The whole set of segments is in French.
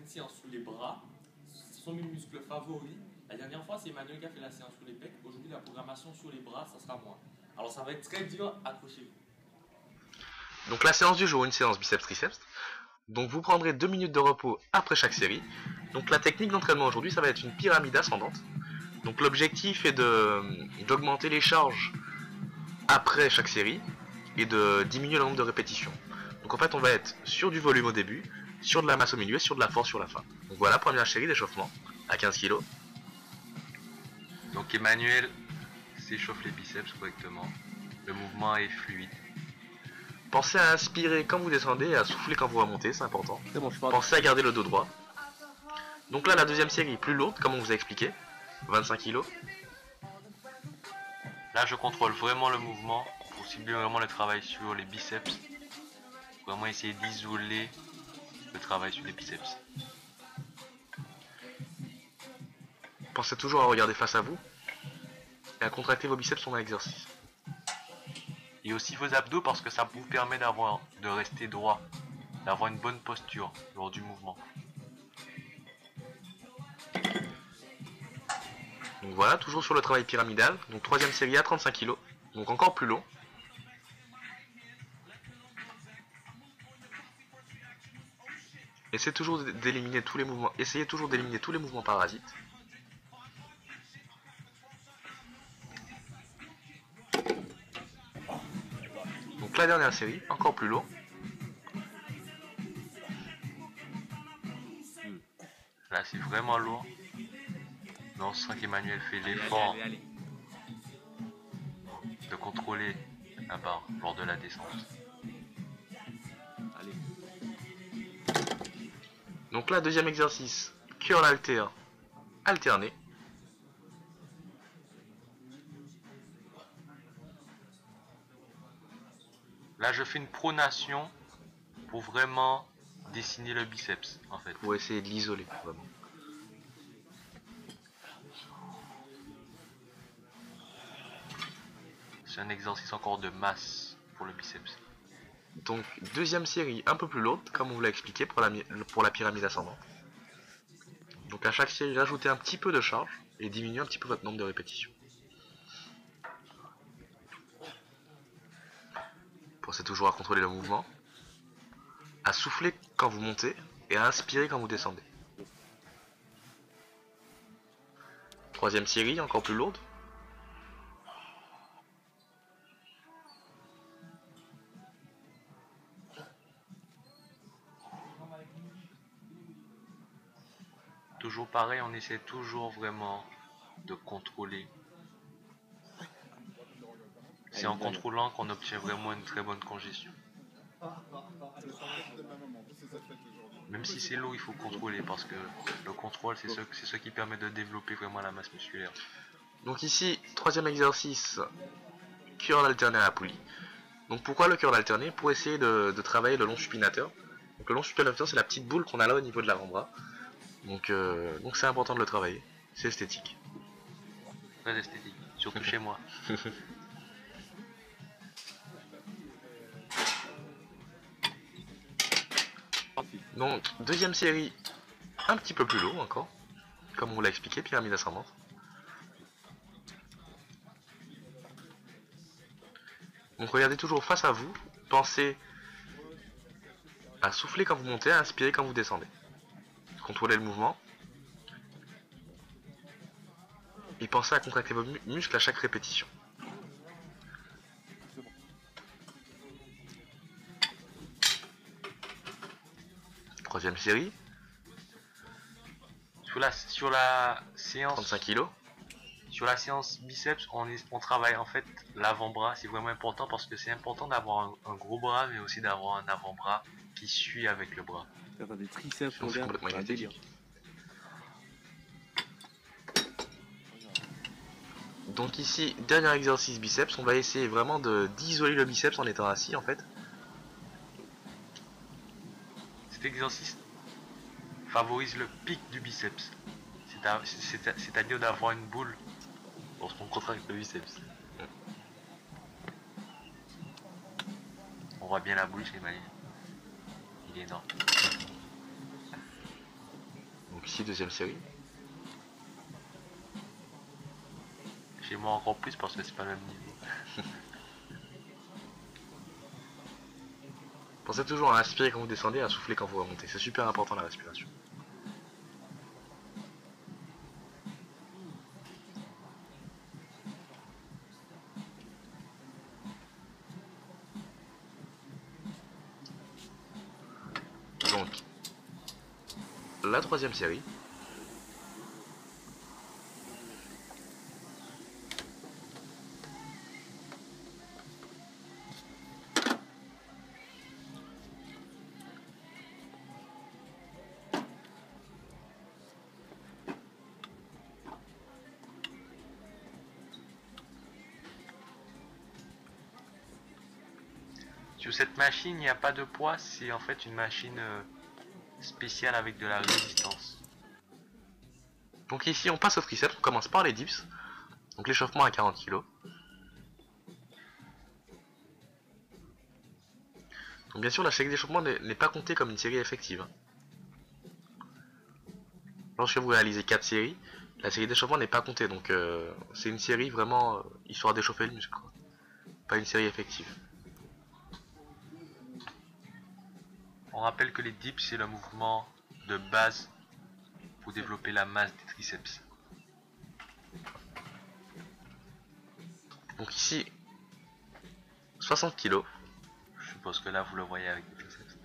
séance sous les bras. Ce sont mes muscles favoris. La dernière fois, c'est Emmanuel qui a fait la séance sur les pecs. Aujourd'hui, la programmation sur les bras, ça sera moi. Alors, ça va être très dur, accrochez-vous. Donc la séance du jour, une séance biceps-triceps. Donc vous prendrez 2 minutes de repos après chaque série. Donc la technique d'entraînement aujourd'hui, ça va être une pyramide ascendante. Donc l'objectif est d'augmenter les charges après chaque série et de diminuer le nombre de répétitions. Donc en fait, on va être sur du volume au début, sur de la masse au milieu et sur de la force sur la fin. Donc voilà, première série d'échauffement à 15 kg. Donc Emmanuel s'échauffe les biceps correctement. Le mouvement est fluide. Pensez à inspirer quand vous descendez et à souffler quand vous remontez, c'est important. C'est bon, je parle. Pensez à garder le dos droit. Donc là, la deuxième série plus lourde, comme on vous a expliqué, 25 kg. Là, je contrôle vraiment le mouvement pour cibler vraiment le travail sur les biceps. Vraiment essayer d'isoler le travail sur les biceps. Pensez toujours à regarder face à vous et à contracter vos biceps pendant l'exercice. Et aussi vos abdos parce que ça vous permet de rester droit, d'avoir une bonne posture lors du mouvement. Donc voilà, toujours sur le travail pyramidal. Donc troisième série à 35 kg, donc encore plus long. Essayez toujours d'éliminer tous les mouvements parasites. Donc la dernière série, encore plus lourd. Là, c'est vraiment lourd. Mais on sent qu'Emmanuel fait l'effort de contrôler la barre lors de la descente. Allez. Donc là, deuxième exercice, curl halter alterné. Là, je fais une pronation pour vraiment dessiner le biceps, en fait. Pour essayer de l'isoler, vraiment. C'est un exercice encore de masse pour le biceps. Donc deuxième série un peu plus lourde, comme on vous l'a expliqué pour la pyramide ascendante. Donc à chaque série, rajoutez un petit peu de charge et diminuez un petit peu votre nombre de répétitions. Pensez toujours à contrôler le mouvement, à souffler quand vous montez et à inspirer quand vous descendez. Troisième série, encore plus lourde. Toujours pareil, on essaie toujours vraiment de contrôler. C'est en contrôlant qu'on obtient vraiment une très bonne congestion. Même si c'est lourd, il faut contrôler parce que le contrôle, c'est ce qui permet de développer vraiment la masse musculaire. Donc ici, troisième exercice, curl alterné à la poulie. Donc pourquoi le curl alterné? Pour essayer de travailler le long supinateur. Donc le long supinateur, c'est la petite boule qu'on a là au niveau de l'avant-bras. Donc c'est important de le travailler, c'est esthétique. Très esthétique, surtout chez moi. Donc deuxième série, un petit peu plus lourd encore, comme on vous l'a expliqué, pyramide ascendante. Donc regardez toujours face à vous, pensez à souffler quand vous montez, à inspirer quand vous descendez. Contrôlez le mouvement. Et pensez à contracter vos muscles à chaque répétition. Troisième série. Sur la séance 35 kg. Sur la séance biceps, on travaille en fait l'avant-bras. C'est vraiment important parce que c'est important d'avoir un gros bras, mais aussi d'avoir un avant-bras qui suit avec le bras. Faire des triceps, Sinon, c'est complètement un délire. Donc ici, dernier exercice biceps, on va essayer vraiment d'isoler le biceps en étant assis en fait. Cet exercice favorise le pic du biceps, c'est-à-dire d'avoir une boule lorsqu'on contracte le biceps. On voit bien la boule chez Emmanuel, il est énorme. ici, deuxième série. Chez moi encore plus parce que c'est pas le même niveau. Pensez toujours à inspirer quand vous descendez et à souffler quand vous remontez. C'est super important la respiration. Donc, la troisième série. Sur cette machine, il n'y a pas de poids, c'est en fait une machine spéciale avec de la résistance. Donc ici, on passe au triceps. On commence par les dips. Donc l'échauffement à 40 kg. Donc bien sûr, la série d'échauffement n'est pas comptée comme une série effective. Lorsque vous réalisez 4 séries, la série d'échauffement n'est pas comptée. Donc c'est une série vraiment histoire d'échauffer le muscle, quoi. Pas une série effective. On rappelle que les dips, c'est le mouvement de base pour développer la masse des triceps. Donc ici, 60 kg. Je suppose que là, vous le voyez avec les triceps.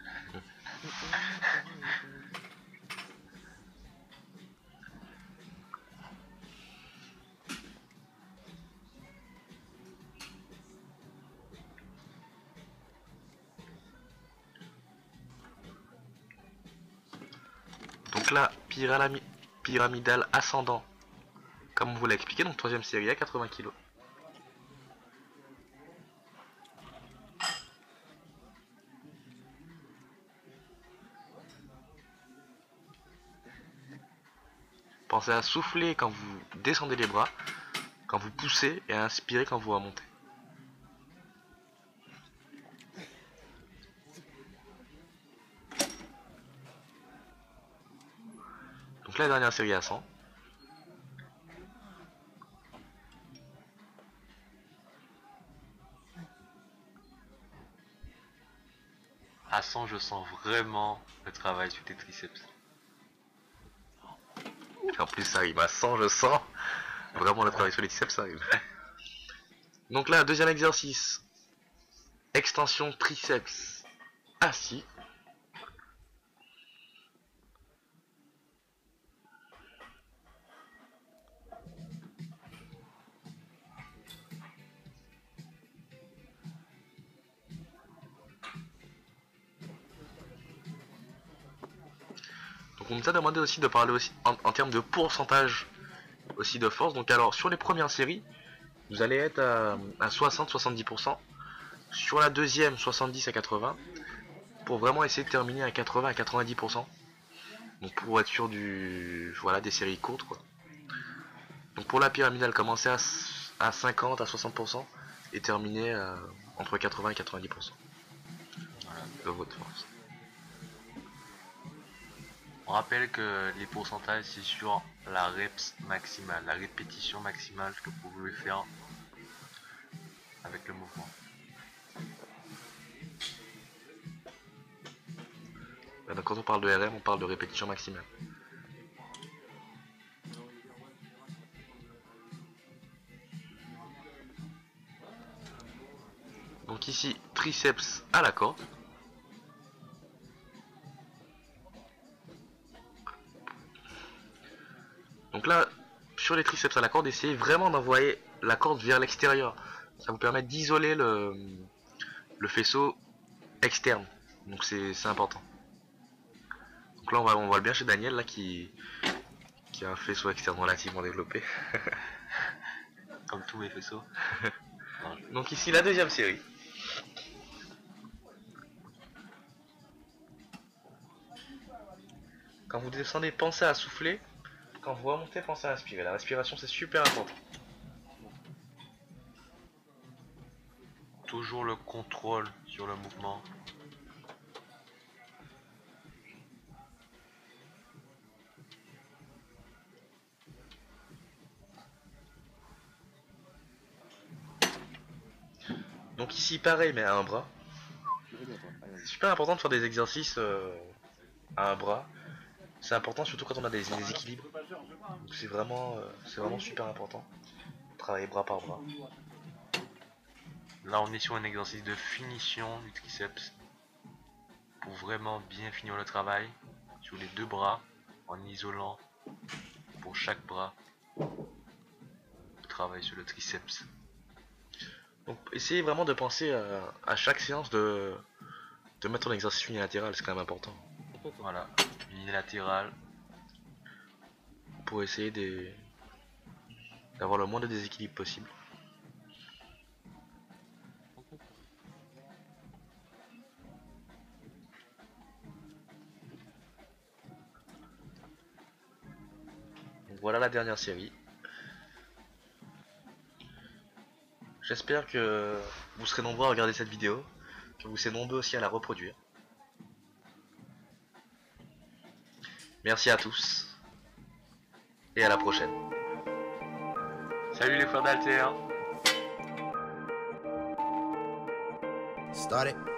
Donc là, pyramidal ascendant, comme on vous l'a expliqué, donc troisième série à 80 kg. Pensez à souffler quand vous descendez les bras, quand vous poussez, et à inspirer quand vous remontez. Donc la dernière série à 100. À 100, je sens vraiment le travail sur tes triceps. Et en plus ça rime à 100, je sens vraiment le travail sur les triceps, ça rime. Donc là, deuxième exercice. Extension triceps assis. Donc on nous a demandé aussi de parler aussi en termes de pourcentage aussi de force. Donc alors sur les premières séries, vous allez être à 60-70%. Sur la deuxième, 70 à 80. Pour vraiment essayer de terminer à 80 à 90%. Donc pour être sûr des séries courtes, quoi. Donc pour la pyramidale, commencer à 50 à 60% et terminer entre 80 et 90% Voilà. de votre force. On rappelle que les pourcentages, c'est sur la reps maximale, la répétition maximale que vous pouvez faire avec le mouvement. Donc quand on parle de RM, on parle de répétition maximale. Donc ici, triceps à la corde. Donc là, sur les triceps à la corde, essayez vraiment d'envoyer la corde vers l'extérieur. Ça vous permet d'isoler le faisceau externe. Donc c'est important. Donc là, on voit bien chez Daniel là qui a un faisceau externe relativement développé. Comme tous mes faisceaux. Donc ici, la deuxième série. Quand vous descendez, pensez à souffler. Quand vous remontez, pensez à inspirer. La respiration, c'est super important. Toujours le contrôle sur le mouvement. Donc ici pareil mais à un bras. C'est super important de faire des exercices à un bras. C'est important surtout quand on a des déséquilibres. C'est vraiment super important. Travailler bras par bras. Là on est sur un exercice de finition du triceps. Pour vraiment bien finir le travail sur les deux bras en isolant pour chaque bras. Travail sur le triceps. Donc essayez vraiment de penser à chaque séance de mettre en exercice unilatéral, c'est quand même important. Voilà, unilatéral. Pour essayer d'avoir le moins de déséquilibre possible. Donc voilà la dernière série. J'espère que vous serez nombreux à regarder cette vidéo, que vous serez nombreux aussi à la reproduire. Merci à tous et à la prochaine. Salut les frères d'Alter. Start it.